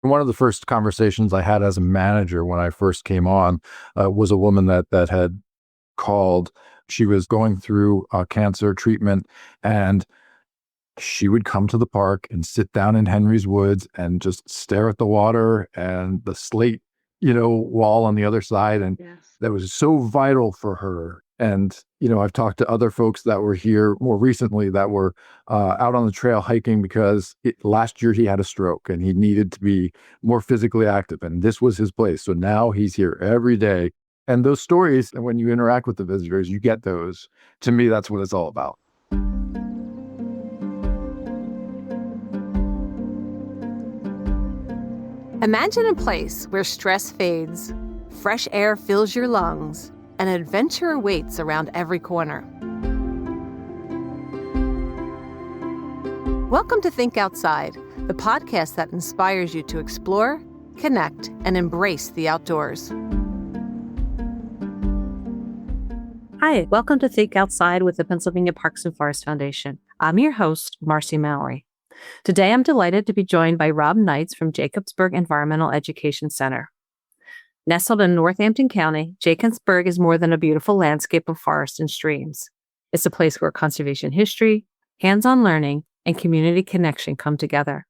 One of the first conversations I had as a manager when I first came on was a woman that had called. She was going through cancer treatment, and she would come to the park and sit down in Henry's Woods and just stare at the water and the slate, wall on the other side. And Yes. that was so vital for her. And, I've talked to other folks that were here more recently that were out on the trail hiking because last year he had a stroke and he needed to be more physically active. And this was his place. So now he's here every day. And those stories, and when you interact with the visitors, you get those. To me, that's what it's all about. Imagine a place where stress fades, fresh air fills your lungs, and adventure awaits around every corner. Welcome to Think Outside, the podcast that inspires you to explore, connect, and embrace the outdoors. Hi, welcome to Think Outside with the Pennsylvania Parks and Forest Foundation. I'm your host, Marci Mowery. Today, I'm delighted to be joined by Rob Neitz from Jacobsburg Environmental Education Center. Nestled in Northampton County, Jacobsburg is more than a beautiful landscape of forest and streams. It's a place where conservation history, hands-on learning, and community connection come together.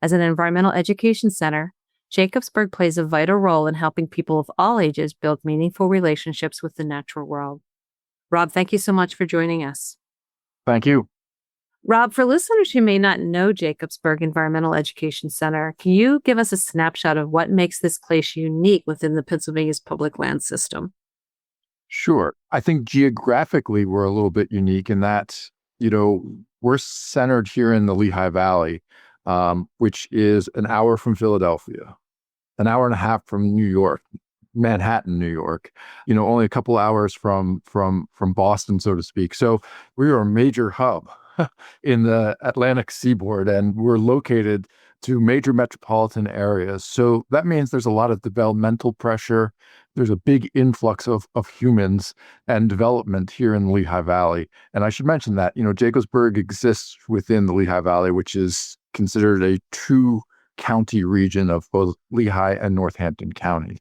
As an environmental education center, Jacobsburg plays a vital role in helping people of all ages build meaningful relationships with the natural world. Rob, thank you so much for joining us. Thank you. Rob, for listeners who may not know Jacobsburg Environmental Education Center, can you give us a snapshot of what makes this place unique within the Pennsylvania's public land system? Sure. I think geographically, we're a little bit unique in that, we're centered here in the Lehigh Valley, which is an hour from Philadelphia, an hour and a half from New York, Manhattan, New York, only a couple hours from Boston, so to speak. So we are a major hub in the Atlantic seaboard, and we're located to major metropolitan areas. So that means there's a lot of developmental pressure. There's a big influx of humans and development here in the Lehigh Valley. And I should mention that, Jacobsburg exists within the Lehigh Valley, which is considered a two-county region of both Lehigh and Northampton County.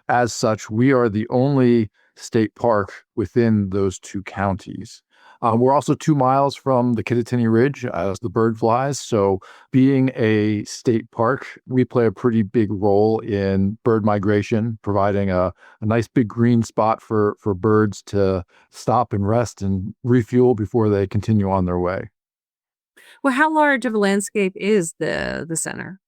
As such, we are the only state park within those two counties. We're also 2 miles from the Kittatinny Ridge as the bird flies. So being a state park, we play a pretty big role in bird migration, providing a nice big green spot for birds to stop and rest and refuel before they continue on their way. Well, how large of a landscape is the center?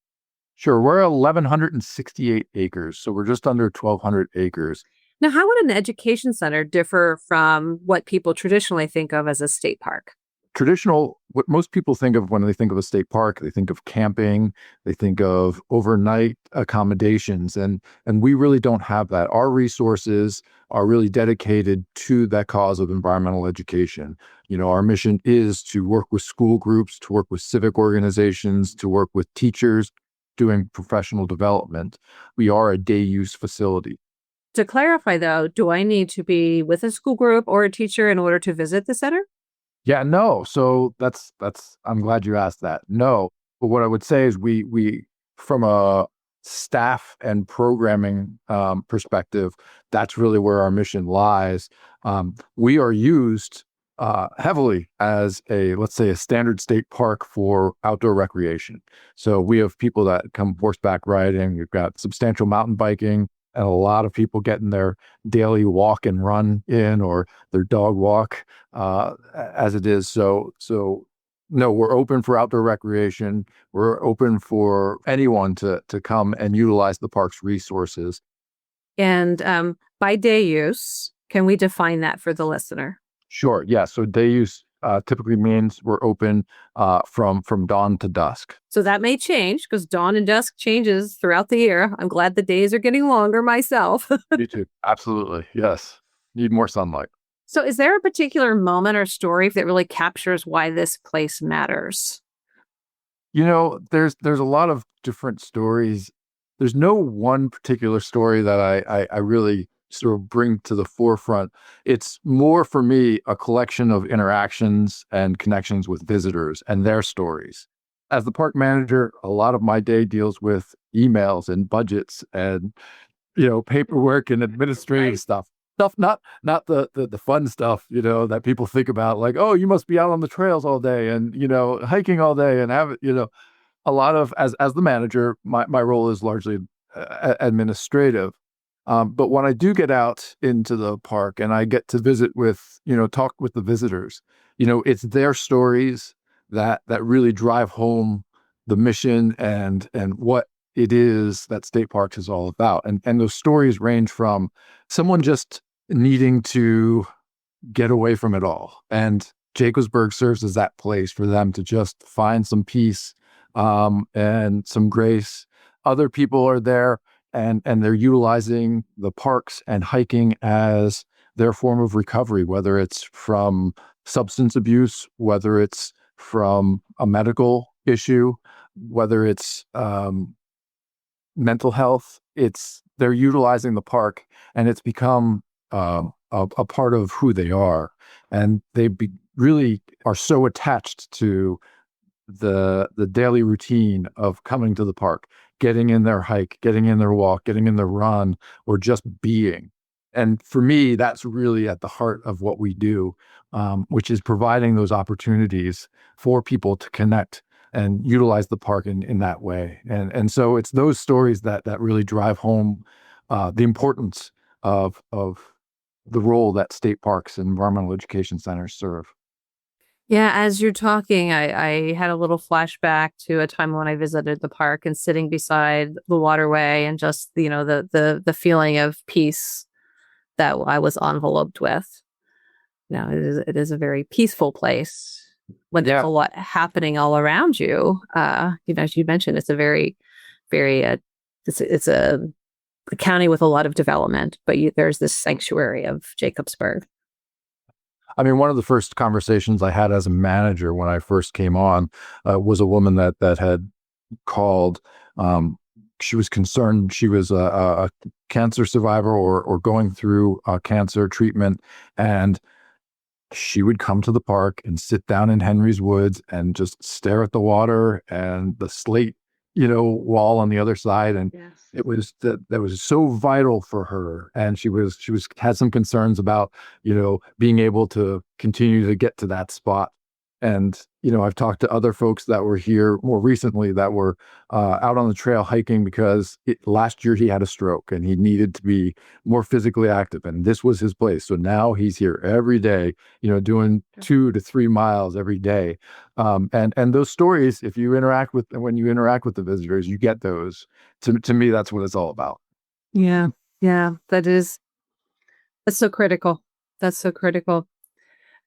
Sure, we're 1,168 acres, so we're just under 1,200 acres. Now, how would an education center differ from what people traditionally think of as a state park? What most people think of when they think of a state park, they think of camping, they think of overnight accommodations, and we really don't have that. Our resources are really dedicated to that cause of environmental education. Our mission is to work with school groups, to work with civic organizations, to work with teachers doing professional development. We are a day-use facility. To clarify, though, do I need to be with a school group or a teacher in order to visit the center? Yeah, no. So that's I'm glad you asked that. No. But what I would say is we from a staff and programming perspective, that's really where our mission lies. We are used heavily as let's say a standard state park for outdoor recreation. So we have people that come horseback riding. We've got substantial mountain biking, and a lot of people getting their daily walk and run in, or their dog walk as it is. So no, we're open for outdoor recreation. We're open for anyone to come and utilize the park's resources. And by day use, can we define that for the listener? Sure. Yeah. So day use typically means we're open from dawn to dusk. So that may change because dawn and dusk changes throughout the year. I'm glad the days are getting longer myself. Me too. Absolutely. Yes. Need more sunlight. So is there a particular moment or story that really captures why this place matters? There's a lot of different stories. There's no one particular story that I really sort of bring to the forefront. It's more for me a collection of interactions and connections with visitors and their stories. As the park manager, a lot of my day deals with emails and budgets and, paperwork and administrative stuff, not the fun stuff, that people think about, like, oh, you must be out on the trails all day and, hiking all day and have it, a lot of, as the manager, my role is largely administrative. But when I do get out into the park and I get to visit with, talk with the visitors, it's their stories that really drive home the mission and what it is that state parks is all about. And those stories range from someone just needing to get away from it all. And Jacobsburg serves as that place for them to just find some peace and some grace. Other people are there and they're utilizing the parks and hiking as their form of recovery, whether it's from substance abuse, whether it's from a medical issue, whether it's mental health. They're utilizing the park, and it's become a part of who they are, and they really are so attached to the daily routine of coming to the park, getting in their hike, getting in their walk, getting in their run, or just being. And for me, that's really at the heart of what we do, which is providing those opportunities for people to connect and utilize the park in that way. And so it's those stories that really drive home the importance of the role that state parks and environmental education centers serve. Yeah, as you're talking, I had a little flashback to a time when I visited the park and sitting beside the waterway and just, the feeling of peace that I was enveloped with. It is a very peaceful place when there's a lot happening all around you. As you mentioned, it's a very, very, it's a county with a lot of development, but there's this sanctuary of Jacobsburg. I mean, one of the first conversations I had as a manager when I first came on was a woman that had called. She was concerned. She was a cancer survivor or going through cancer treatment, and she would come to the park and sit down in Henry's Woods and just stare at the water and the slate, wall on the other side. And it was that was so vital for her. And she had some concerns about, being able to continue to get to that spot. And, I've talked to other folks that were here more recently that were out on the trail hiking because last year he had a stroke and he needed to be more physically active. And this was his place. So now he's here every day, doing 2 to 3 miles every day. And those stories, when you interact with the visitors, you get those. To me, that's what it's all about. Yeah. Yeah. That's so critical. That's so critical.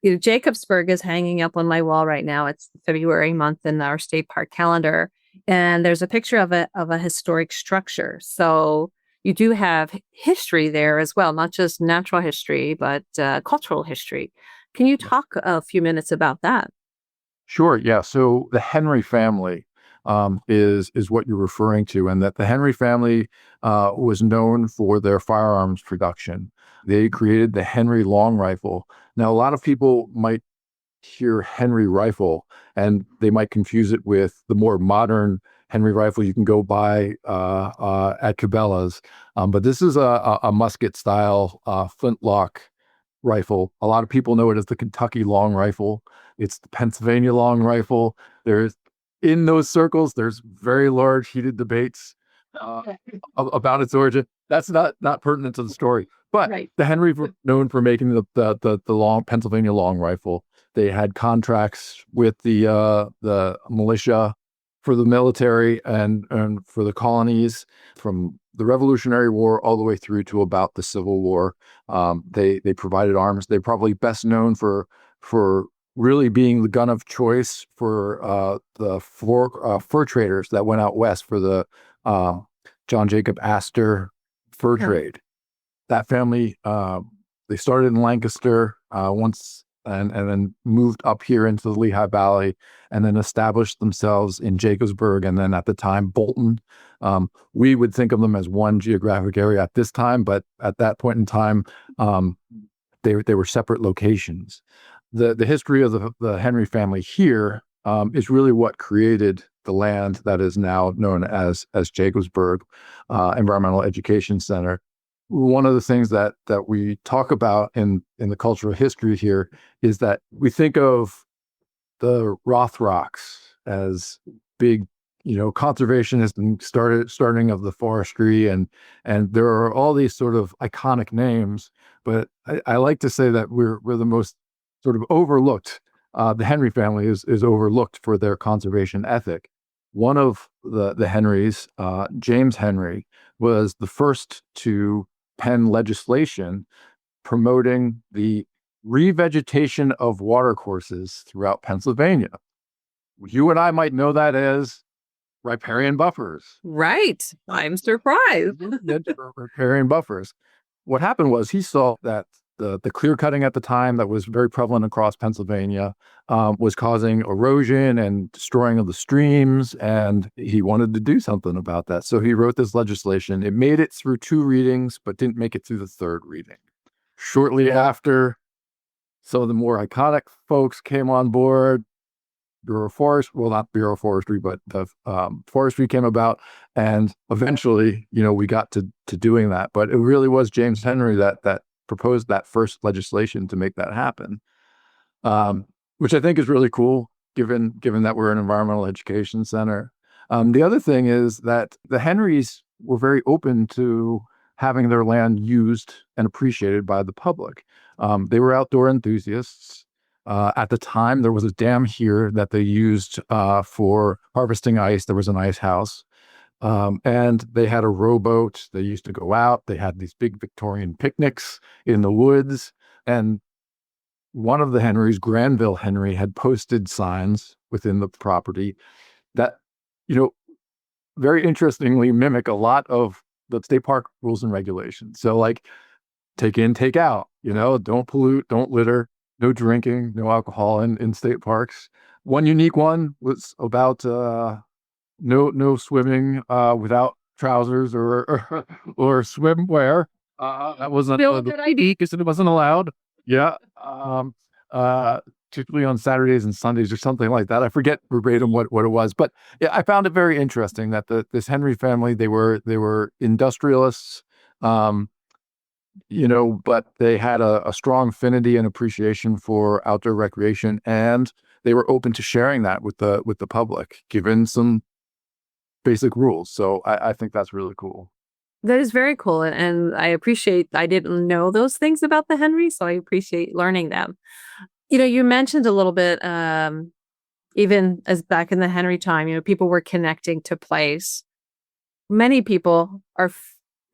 Jacobsburg is hanging up on my wall right now. It's February month in our state park calendar, and there's a picture of a historic structure. So you do have history there as well, not just natural history, but cultural history. Can you talk a few minutes about that? Sure. Yeah. So the Henry family is what you're referring to, and that the Henry family was known for their firearms production. They created the Henry long rifle. Now, a lot of people might hear Henry rifle and they might confuse it with the more modern Henry rifle you can go buy at Cabela's. But this is a musket style flintlock rifle. A lot of people know it as the Kentucky long rifle. It's the Pennsylvania long rifle. In those circles, there's very large heated debates about its origin. That's not pertinent to the story. But the Henry were known for making the long Pennsylvania long rifle. They had contracts with the militia for the military and for the colonies from the Revolutionary War all the way through to about the Civil War. They provided arms. They're probably best known for really being the gun of choice for the fur traders that went out west for the John Jacob Astor fur trade. That family, they started in Lancaster once and then moved up here into the Lehigh Valley and then established themselves in Jacobsburg and then at the time Bolton. We would think of them as one geographic area at this time, but at that point in time, they were separate locations. The history of the Henry family here is really what created the land that is now known as Jacobsburg Environmental Education Center. One of the things that we talk about in the cultural history here is that we think of the Roth Rocks as big, conservationists and starting of the forestry, and there are all these sort of iconic names, but I like to say that we're the most sort of overlooked. The Henry family is overlooked for their conservation ethic. One of the Henrys, James Henry, was the first to pen legislation promoting the revegetation of watercourses throughout Pennsylvania. You and I might know that as riparian buffers. Right. I'm surprised. Riparian buffers. What happened was he saw that the clear cutting at the time that was very prevalent across Pennsylvania was causing erosion and destroying of the streams, and he wanted to do something about that. So he wrote this legislation. It made it through 2 readings, but didn't make it through the 3rd reading. Shortly after, some of the more iconic folks came on board. Not Bureau of Forestry, but the forestry came about, and eventually, we got to doing that. But it really was James Henry that proposed that first legislation to make that happen, which I think is really cool, given that we're an environmental education center. The other thing is that the Henrys were very open to having their land used and appreciated by the public. They were outdoor enthusiasts. At the time, there was a dam here that they used for harvesting ice. There was an ice house. And they had a rowboat. They used to go out. They had these big Victorian picnics in the woods. And one of the Henrys, Granville Henry, had posted signs within the property that, very interestingly mimic a lot of the state park rules and regulations. So like, take in, take out, don't pollute, don't litter, no drinking, no alcohol in state parks. One unique one was about no swimming without trousers or swimwear. That wasn't a good idea because it wasn't allowed. Yeah. Typically on Saturdays and Sundays or something like that. I forget verbatim what it was, but yeah, I found it very interesting that this Henry family, they were industrialists, but they had a strong affinity and appreciation for outdoor recreation, and they were open to sharing that with the public, given some basic rules. So I think that's really cool. That is very cool. And I didn't know those things about the Henry, so I appreciate learning them. You mentioned a little bit, even as back in the Henry time, people were connecting to place. Many people are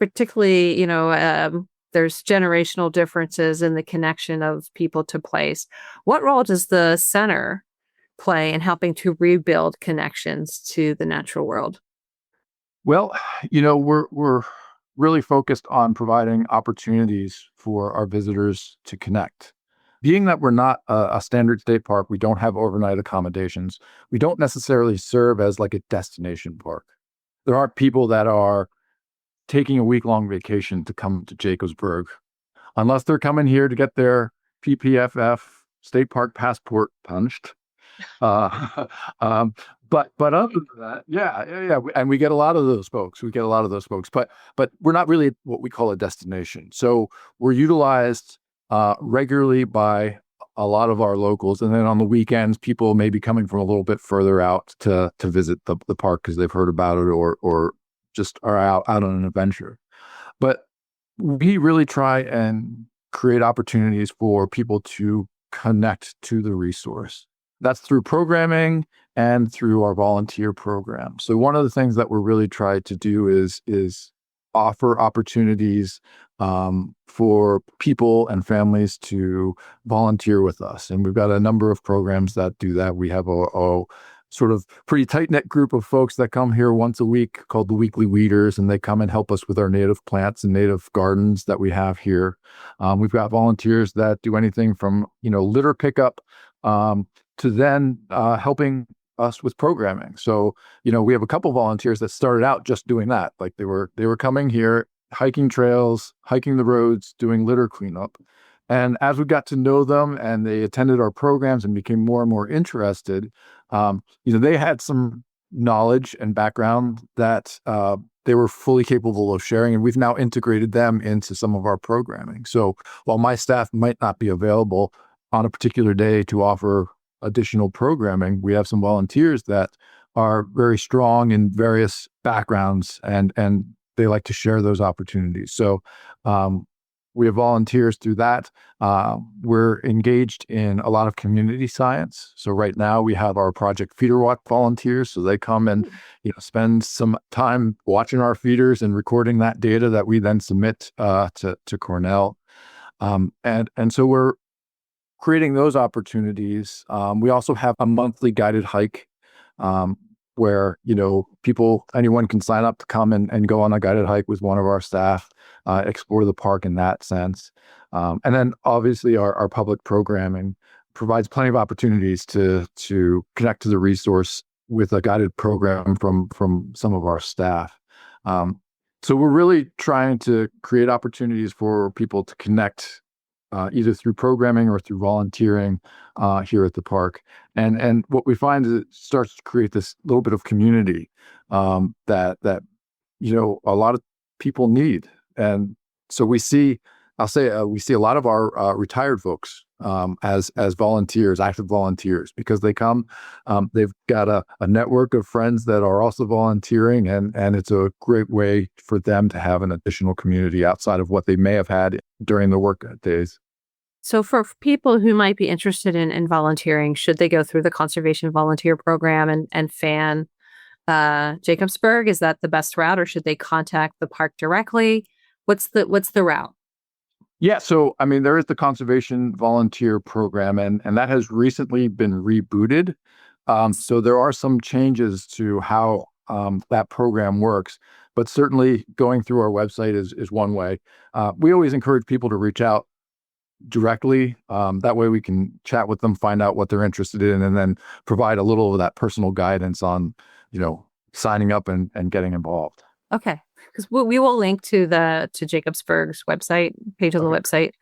particularly, there's generational differences in the connection of people to place. What role does the center play in helping to rebuild connections to the natural world? Well, we're really focused on providing opportunities for our visitors to connect. Being that we're not a standard state park, we don't have overnight accommodations. We don't necessarily serve as like a destination park. There aren't people that are taking a week-long vacation to come to Jacobsburg, unless they're coming here to get their PPFF state park passport punched. But other than that, yeah, and we get a lot of those folks. But we're not really what we call a destination. So we're utilized regularly by a lot of our locals, and then on the weekends, people may be coming from a little bit further out to visit the park because they've heard about it or just are out on an adventure. But we really try and create opportunities for people to connect to the resource. That's through programming and through our volunteer program. So one of the things that we're really trying to do is offer opportunities for people and families to volunteer with us. And we've got a number of programs that do that. We have a sort of pretty tight-knit group of folks that come here once a week called the Weekly Weeders, and they come and help us with our native plants and native gardens that we have here. We've got volunteers that do anything from, litter pickup to then helping us with programming. So, we have a couple volunteers that started out just doing that. Like they were coming here, hiking trails, hiking the roads, doing litter cleanup. And as we got to know them and they attended our programs and became more and more interested, they had some knowledge and background that they were fully capable of sharing, and we've now integrated them into some of our programming. So while my staff might not be available on a particular day to offer additional programming, we have some volunteers that are very strong in various backgrounds, and they like to share those opportunities. So we have volunteers through that. We're engaged in a lot of community science. So right now we have our Project Feeder Walk volunteers. So they come and spend some time watching our feeders and recording that data that we then submit to Cornell. And so we're creating those opportunities. We also have a monthly guided hike where anyone can sign up to come and go on a guided hike with one of our staff, explore the park in that sense. And then obviously our public programming provides plenty of opportunities to connect to the resource with a guided program from some of our staff. So we're really trying to create opportunities for people to connect either through programming or through volunteering here at the park. And what we find is it starts to create this little bit of community that a lot of people need. And so we see a lot of our retired folks as volunteers, active volunteers, because they come, they've got a network of friends that are also volunteering, and it's a great way for them to have an additional community outside of what they may have had during the work days. So for people who might be interested in volunteering, should they go through the Conservation Volunteer Program and fan Jacobsburg? Is that the best route, or should they contact the park directly? What's the route? Yeah, so there is the Conservation Volunteer Program, and that has recently been rebooted. So there are some changes to how that program works, but certainly going through our website is one way. We always encourage people to reach out directly. That way we can chat with them, find out what they're interested in, and then provide a little of that personal guidance on, signing up and getting involved. Okay. Because we will link to Jacobsburg's website, page of the website,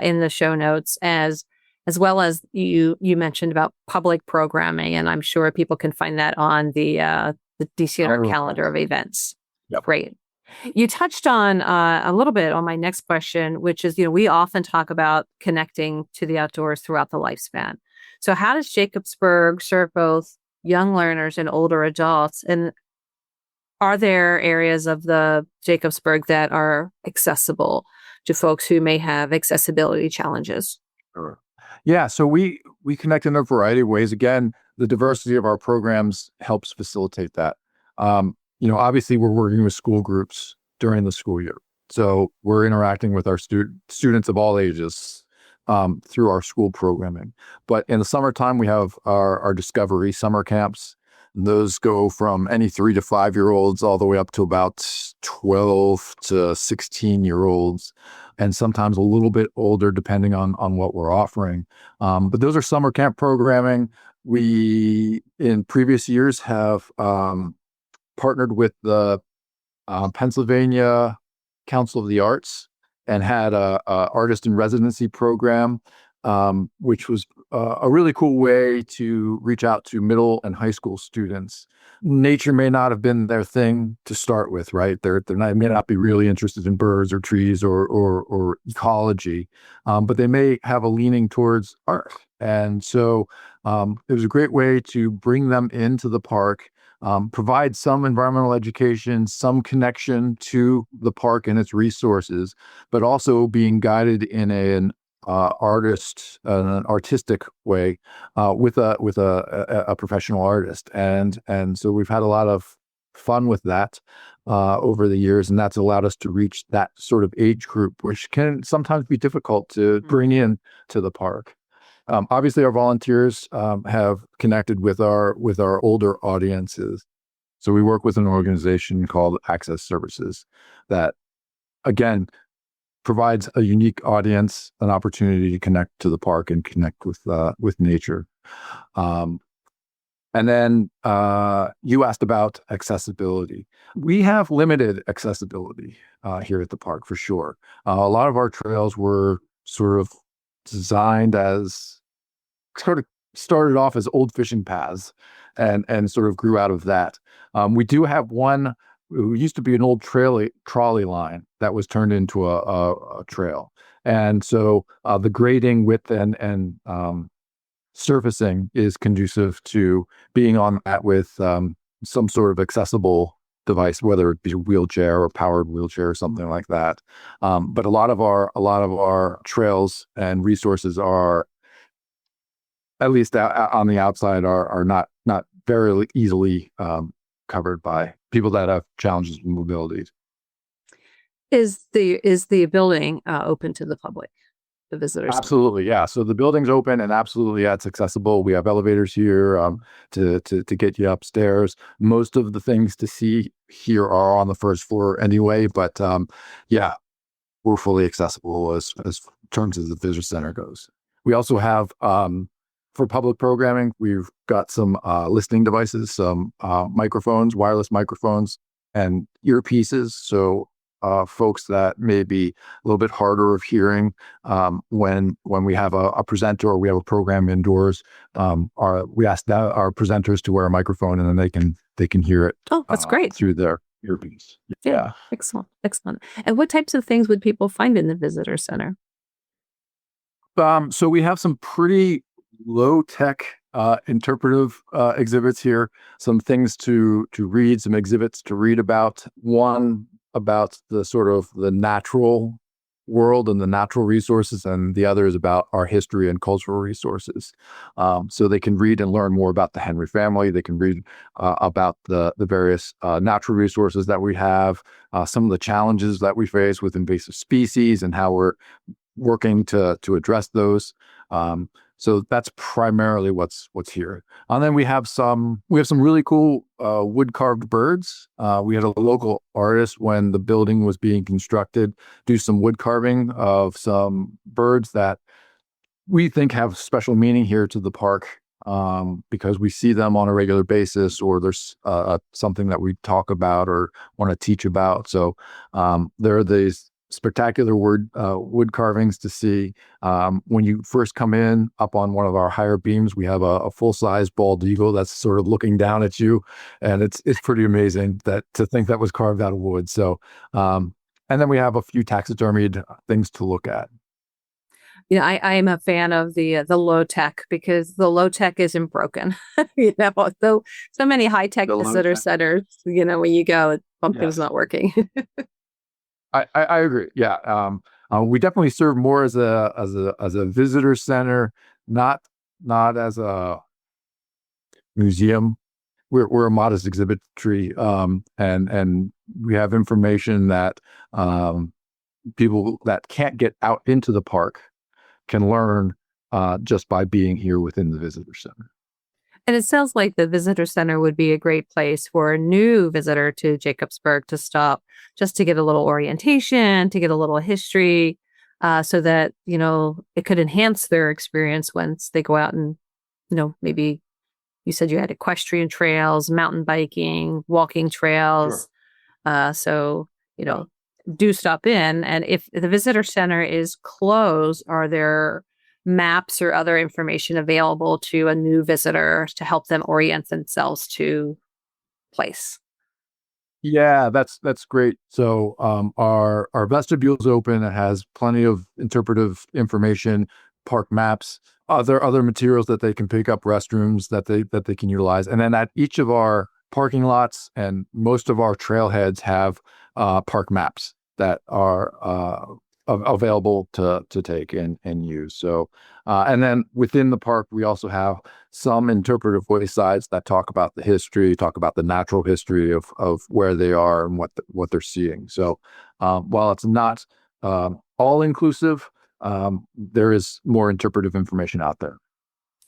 in the show notes, as well as you mentioned about public programming, and I'm sure people can find that on the DCNR calendar of events. Yep. Great. You touched on a little bit on my next question, which is, we often talk about connecting to the outdoors throughout the lifespan. So how does Jacobsburg serve both young learners and older adults? And are there areas of the Jacobsburg that are accessible to folks who may have accessibility challenges? Sure. Yeah, so we connect in a variety of ways. Again, the diversity of our programs helps facilitate that. Obviously we're working with school groups during the school year. So we're interacting with our students of all ages through our school programming. But in the summertime, we have our Discovery summer camps. Those go from any 3 to 5-year-olds all the way up to about 12 to 16-year-olds, and sometimes a little bit older depending on what we're offering. But those are summer camp programming. We, in previous years, have partnered with the Pennsylvania Council of the Arts and had a artist in residency program, which was a really cool way to reach out to middle and high school students. Nature may not have been their thing to start with, right? They may not be really interested in birds or trees or ecology, but they may have a leaning towards art. And so it was a great way to bring them into the park, provide some environmental education, some connection to the park and its resources, but also being guided in an artistic way with a professional artist, and so we've had a lot of fun with that over the years, and that's allowed us to reach that sort of age group, which can sometimes be difficult to bring in to the park. Obviously, our volunteers have connected with our older audiences. So we work with an organization called Access Services that, again, provides a unique audience an opportunity to connect to the park and connect with nature. And then you asked about accessibility. We have limited accessibility here at the park for sure. A lot of our trails were sort of designed as sort of started off as old fishing paths and sort of grew out of that. We do have one. It used to be an old trolley line that was turned into a trail. And so the grading, width, and surfacing is conducive to being on that with some sort of accessible device, whether it be a wheelchair or powered wheelchair or something like that. But a lot of our trails and resources are, at least on the outside, are not very easily covered by people that have challenges with mobility. Is the building open to the public, the visitors? Absolutely, yeah. So the building's open, and absolutely, yeah, it's accessible. We have elevators here to get you upstairs. Most of the things to see here are on the first floor anyway, but yeah, we're fully accessible as terms of the visitor center goes. We also have for public programming, we've got some listening devices, some microphones, wireless microphones, and earpieces. So folks that may be a little bit harder of hearing when we have a presenter or we have a program indoors, we ask our presenters to wear a microphone, and then they can hear it. Oh, that's great. Through their earpiece. Yeah. Excellent. And what types of things would people find in the visitor center? So we have some pretty low-tech interpretive exhibits here, some things to read, some exhibits to read about. One about the sort of the natural world and the natural resources, and the other is about our history and cultural resources. So they can read and learn more about the Henry family. They can read about the various natural resources that we have, some of the challenges that we face with invasive species and how we're working to address those. So that's primarily what's here. And then we have some really cool wood carved birds. We had a local artist, when the building was being constructed, do some wood carving of some birds that we think have special meaning here to the park, because we see them on a regular basis, or there's something that we talk about or want to teach about. So there are these spectacular wood carvings to see. When you first come in up on one of our higher beams, we have a full-size bald eagle that's sort of looking down at you, and it's pretty amazing to think that was carved out of wood. So and then we have a few taxidermied things to look at. I am a fan of the low tech, because the low tech isn't broken. So many high tech visitor centers, when you go, something's not working. I agree. Yeah. We definitely serve more as a visitor center, not as a museum. We're a modest exhibitory, and we have information that people that can't get out into the park can learn just by being here within the visitor center. And it sounds like the visitor center would be a great place for a new visitor to Jacobsburg to stop, just to get a little orientation, to get a little history, so that, it could enhance their experience once they go out and, maybe you said you had equestrian trails, mountain biking, walking trails. Sure. So, do stop in. And if the visitor center is closed, are there maps or other information available to a new visitor to help them orient themselves to place? Yeah, that's great. So our vestibule's open. It has plenty of interpretive information, park maps, other materials that they can pick up, restrooms that they can utilize. And then at each of our parking lots and most of our trailheads have park maps that are available to take and use. So, and then within the park, we also have some interpretive waysides that talk about the history, talk about the natural history of where they are and what they're seeing. So, while it's not all inclusive, there is more interpretive information out there.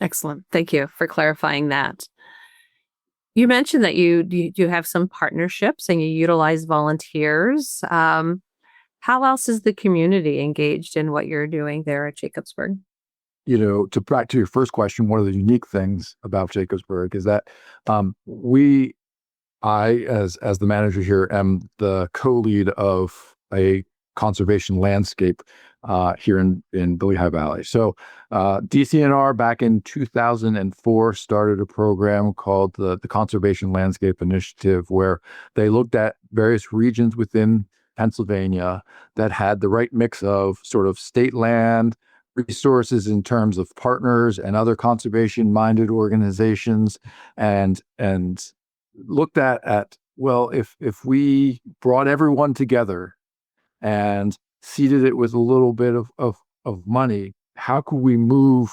Excellent. Thank you for clarifying that. You mentioned that you have some partnerships and you utilize volunteers. How else is the community engaged in what you're doing there at Jacobsburg? Back to your first question, one of the unique things about Jacobsburg is that I, as the manager here, am the co-lead of a conservation landscape here in the Lehigh Valley. So DCNR back in 2004 started a program called the Conservation Landscape Initiative, where they looked at various regions within Pennsylvania that had the right mix of sort of state land resources in terms of partners and other conservation-minded organizations, and looked at well, if we brought everyone together and seeded it with a little bit of money, how could we move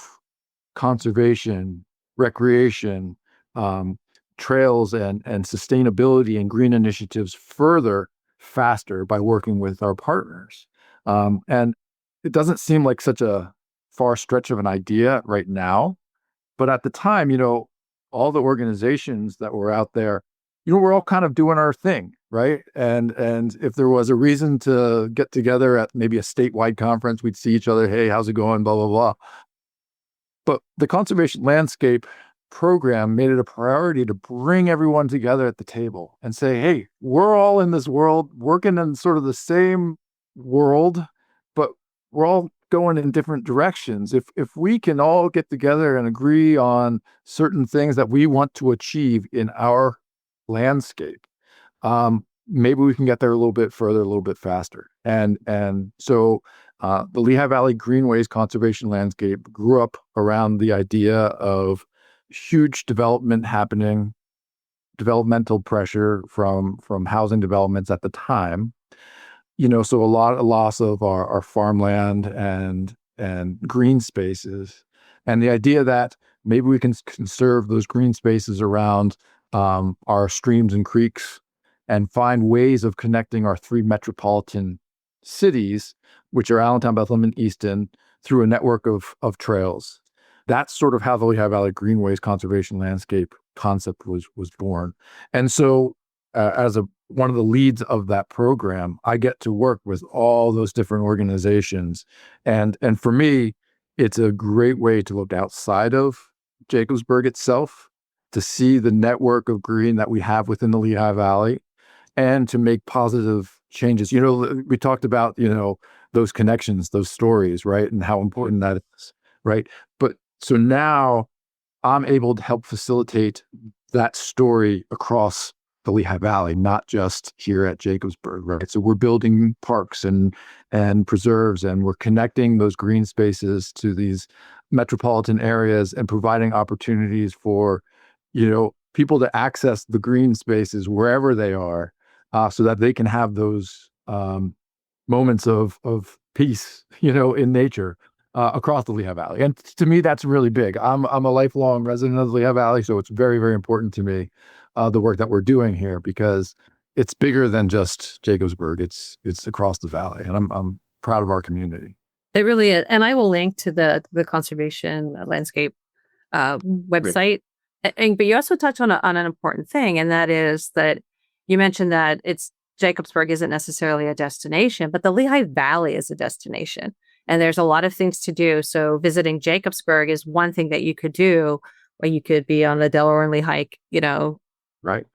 conservation, recreation, trails, and sustainability and green initiatives further faster by working with our partners? And it doesn't seem like such a far stretch of an idea right now, but at the time, all the organizations that were out there, we're all kind of doing our thing, right? And if there was a reason to get together at maybe a statewide conference, we'd see each other. Hey, how's it going? Blah, blah, blah. But the Conservation Landscape program made it a priority to bring everyone together at the table and say, hey, we're all in this world, working in sort of the same world, but we're all going in different directions. If we can all get together and agree on certain things that we want to achieve in our landscape, maybe we can get there a little bit further, a little bit faster. And so the Lehigh Valley Greenways conservation landscape grew up around the idea of huge development happening, developmental pressure from housing developments at the time. So a loss of our farmland and green spaces, and the idea that maybe we can conserve those green spaces around our streams and creeks and find ways of connecting our three metropolitan cities, which are Allentown, Bethlehem, and Easton, through a network of trails. That's sort of how the Lehigh Valley Greenways conservation landscape concept was born. And so as one of the leads of that program, I get to work with all those different organizations. And for me, it's a great way to look outside of Jacobsburg itself, to see the network of green that we have within the Lehigh Valley, and to make positive changes. We talked about, those connections, those stories, right? And how important that is, right? But so now I'm able to help facilitate that story across the Lehigh Valley, not just here at Jacobsburg, right? So we're building parks and preserves, and we're connecting those green spaces to these metropolitan areas and providing opportunities for, people to access the green spaces wherever they are, so that they can have those moments of peace, in nature across the Lehigh Valley. And to me, that's really big. I'm a lifelong resident of the Lehigh Valley, so it's very, very important to me, the work that we're doing here, because it's bigger than just Jacobsburg. It's across the valley, and I'm proud of our community. It really is. And I will link to the conservation landscape website. But you also touch on an important thing, and that is that you mentioned that Jacobsburg isn't necessarily a destination, but the Lehigh Valley is a destination, and there's a lot of things to do. So visiting Jacobsburg is one thing that you could do, or you could be on the Delaware and Lehigh, right,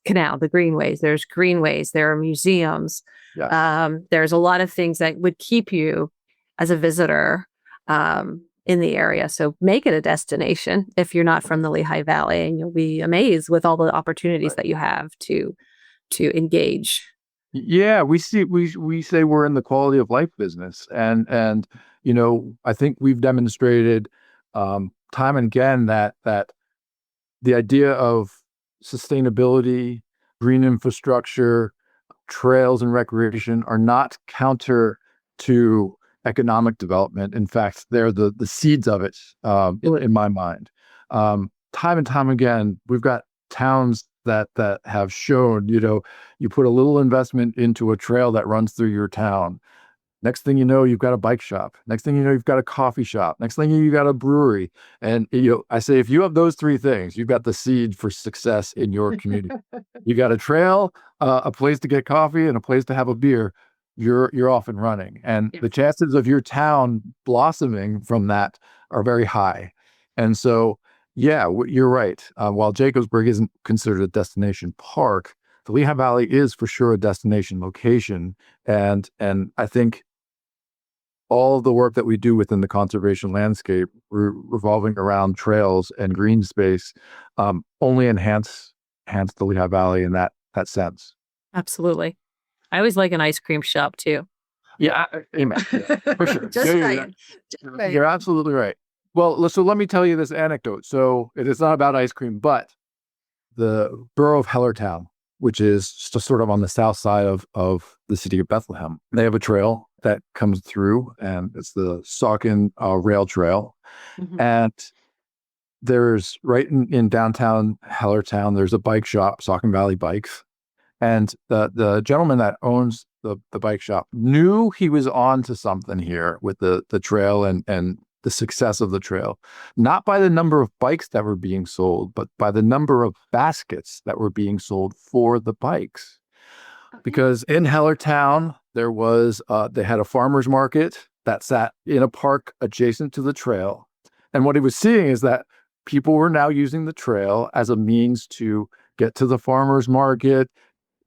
canal, the Greenways. There's Greenways. There are museums. Yes. There's a lot of things that would keep you as a visitor in the area. So make it a destination if you're not from the Lehigh Valley, and you'll be amazed with all the opportunities that you have to engage. Yeah, we say we're in the quality of life business, and I think we've demonstrated time and again that the idea of sustainability, green infrastructure, trails, and recreation are not counter to economic development. In fact, they're the seeds of it, in my mind. Time and time again, we've got towns that have shown, you put a little investment into a trail that runs through your town. Next thing you know, you've got a bike shop. Next thing you know, you've got a coffee shop. Next thing you've got a brewery. And I say, if you have those three things, you've got the seed for success in your community. You got a trail, a place to get coffee, and a place to have a beer. You're off and running. And the chances of your town blossoming from that are very high. And so, yeah, you're right. While Jacobsburg isn't considered a destination park, the Lehigh Valley is for sure a destination location. And I think all of the work that we do within the conservation landscape revolving around trails and green space only enhance the Lehigh Valley in that sense. Absolutely. I always like an ice cream shop too. Yeah, amen. For sure. Just saying. You're absolutely right. Well, so let me tell you this anecdote. So it is not about ice cream, but the borough of Hellertown, which is just sort of on the south side of the city of Bethlehem, they have a trail that comes through, and it's the Saucon Rail Trail. Mm-hmm. And there's right in downtown Hellertown, there's a bike shop, Saucon Valley Bikes. And the gentleman that owns the bike shop knew he was on to something here with the trail and the success of the trail, not by the number of bikes that were being sold, but by the number of baskets that were being sold for the bikes. Okay. Because in Hellertown, there was, they had a farmer's market that sat in a park adjacent to the trail. And what he was seeing is that people were now using the trail as a means to get to the farmer's market,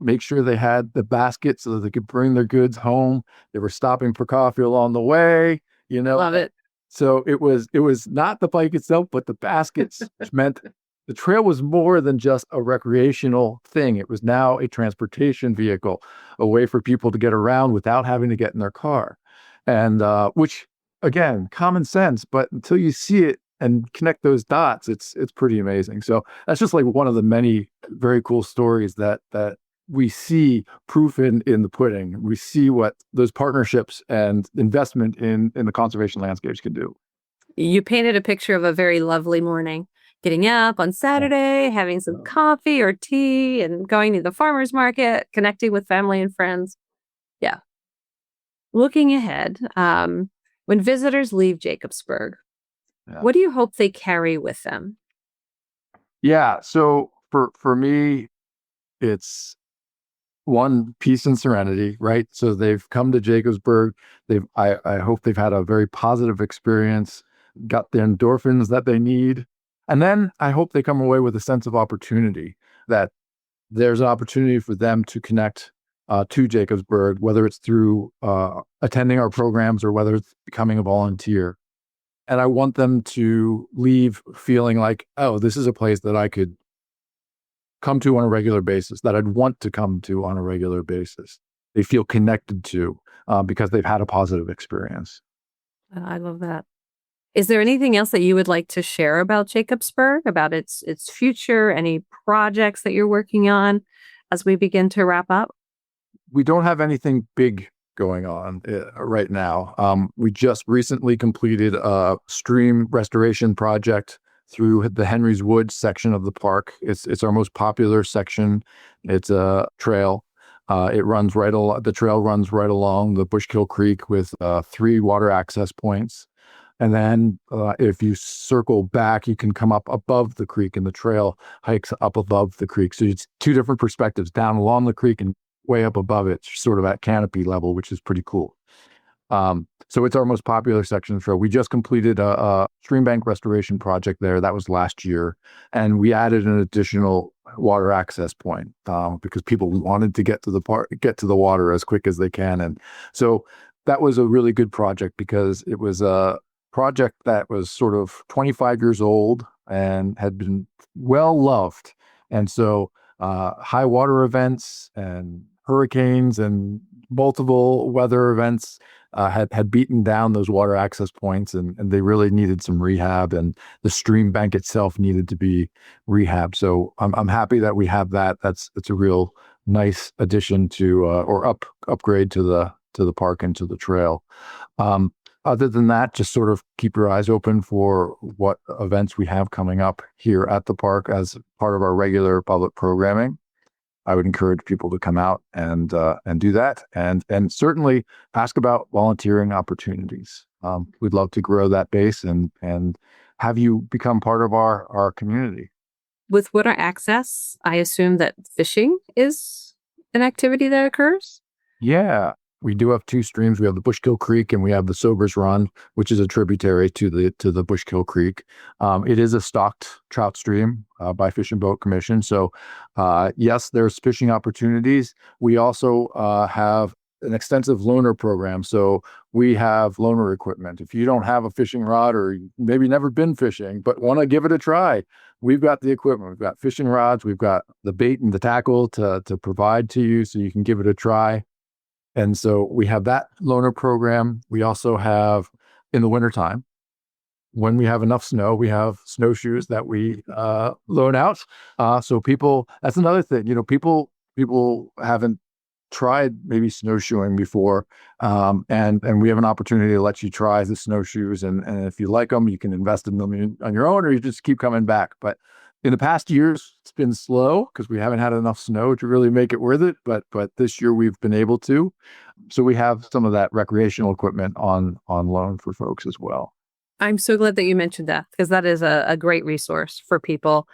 make sure they had the basket so that they could bring their goods home. They were stopping for coffee along the way, Love it. So it was not the bike itself, but the baskets, which meant the trail was more than just a recreational thing. It was now a transportation vehicle, a way for people to get around without having to get in their car. And which, again, common sense, but until you see it and connect those dots, it's pretty amazing. So that's just like one of the many very cool stories that we see proof in the pudding. We see what those partnerships and investment in the conservation landscapes can do. You painted a picture of a very lovely morning, getting up on Saturday, having some coffee or tea and going to the farmer's market, connecting with family and friends. Yeah. Looking ahead, when visitors leave Jacobsburg, what do you hope they carry with them? Yeah. So for me, it's one, peace and serenity, right? So they've come to Jacobsburg. I hope they've had a very positive experience, got the endorphins that they need. And then I hope they come away with a sense of opportunity, that there's an opportunity for them to connect to Jacobsburg, whether it's through attending our programs or whether it's becoming a volunteer. And I want them to leave feeling like, oh, this is a place that I could come to on a regular basis, that I'd want to come to on a regular basis. They feel connected to because they've had a positive experience. I love that. Is there anything else that you would like to share about Jacobsburg, about its future, any projects that you're working on as we begin to wrap up? We don't have anything big going on right now. We just recently completed a stream restoration project through the Henry's Woods section of the park. It's our most popular section. It's a trail. The trail runs right along the Bushkill Creek with 3 water access points. And then if you circle back, you can come up above the creek, and the trail hikes up above the creek. So it's 2 different perspectives, down along the creek and way up above it, sort of at canopy level, which is pretty cool. So it's our most popular section of the trail. We just completed a stream bank restoration project there. That was last year. And we added an additional water access point because people wanted to get to the water as quick as they can. And so that was a really good project because it was a project that was sort of 25 years old and had been well loved. And so high water events and hurricanes and multiple weather events had beaten down those water access points, and they really needed some rehab, and the stream bank itself needed to be rehabbed. So I'm happy that we have that. It's a real nice addition to or upgrade to the park and to the trail. Other than that, just sort of keep your eyes open for what events we have coming up here at the park as part of our regular public programming. I would encourage people to come out and do that, and certainly ask about volunteering opportunities. We'd love to grow that base and have you become part of our community. With water access, I assume that fishing is an activity that occurs? Yeah. We do have two streams. We have the Bushkill Creek and we have the Sobers Run, which is a tributary to the Bushkill Creek. It is a stocked trout stream by Fish and Boat Commission. So yes, there's fishing opportunities. We also have an extensive loaner program. So we have loaner equipment. If you don't have a fishing rod or maybe never been fishing, but want to give it a try, we've got the equipment. We've got fishing rods. We've got the bait and the tackle to provide to you so you can give it a try. And so we have that loaner program. We also have, in the wintertime, when we have enough snow, we have snowshoes that we loan out. So people, that's another thing, people haven't tried maybe snowshoeing before. And we have an opportunity to let you try the snowshoes. And if you like them, you can invest in them on your own, or you just keep coming back. But in the past years, it's been slow because we haven't had enough snow to really make it worth it. But this year we've been able to. So we have some of that recreational equipment on loan for folks as well. I'm so glad that you mentioned that, because that is a great resource for people.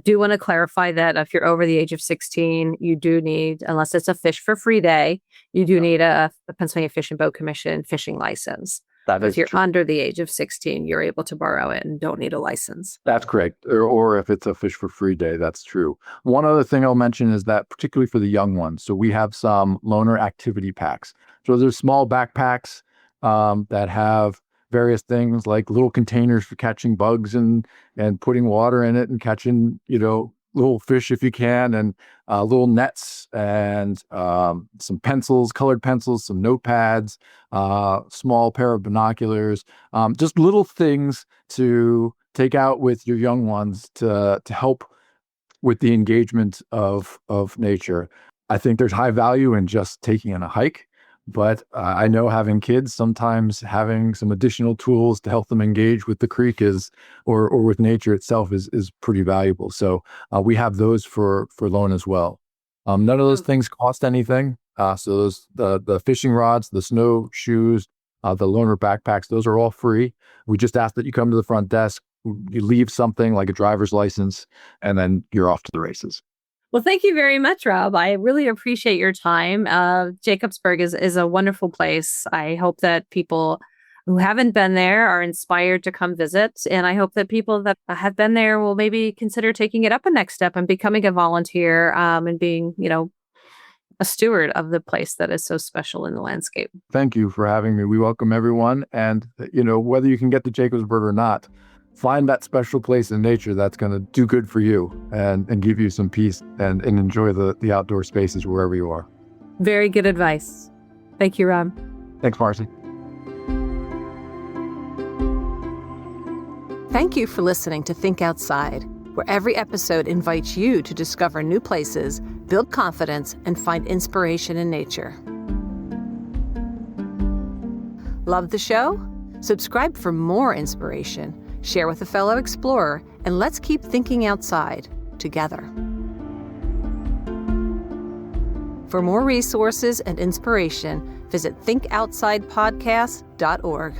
Do want to clarify that if you're over the age of 16, you do need, unless it's a fish for free day, you do need a Pennsylvania Fish and Boat Commission fishing license. That is if you're true. under the age of 16, you're able to borrow it and don't need a license. That's correct. Or if it's a fish for free day, that's true. One other thing I'll mention is that particularly for the young ones, so we have some loaner activity packs. So there's small backpacks that have various things like little containers for catching bugs and putting water in it and catching, little fish if you can, and little nets and some pencils, colored pencils, some notepads, small pair of binoculars, just little things to take out with your young ones to help with the engagement of nature. I think there's high value in just taking in a hike. But I know having kids, sometimes having some additional tools to help them engage with the creek or with nature itself is pretty valuable. So we have those for loan as well. None of those things cost anything. So those the fishing rods, the snowshoes, the loaner backpacks, those are all free. We just ask that you come to the front desk, you leave something like a driver's license, and then you're off to the races. Well, thank you very much, Rob. I really appreciate your time. Jacobsburg is a wonderful place. I hope that people who haven't been there are inspired to come visit. And I hope that people that have been there will maybe consider taking it up a next step and becoming a volunteer and being, a steward of the place that is so special in the landscape. Thank you for having me. We welcome everyone. And, whether you can get to Jacobsburg or not, find that special place in nature that's going to do good for you and give you some peace and enjoy the outdoor spaces wherever you are. Very good advice. Thank you, Rob. Thanks, Marci. Thank you for listening to Think Outside, where every episode invites you to discover new places, build confidence, and find inspiration in nature. Love the show? Subscribe for more inspiration. Share with a fellow explorer, and let's keep thinking outside together. For more resources and inspiration, visit thinkoutside.podcast.org.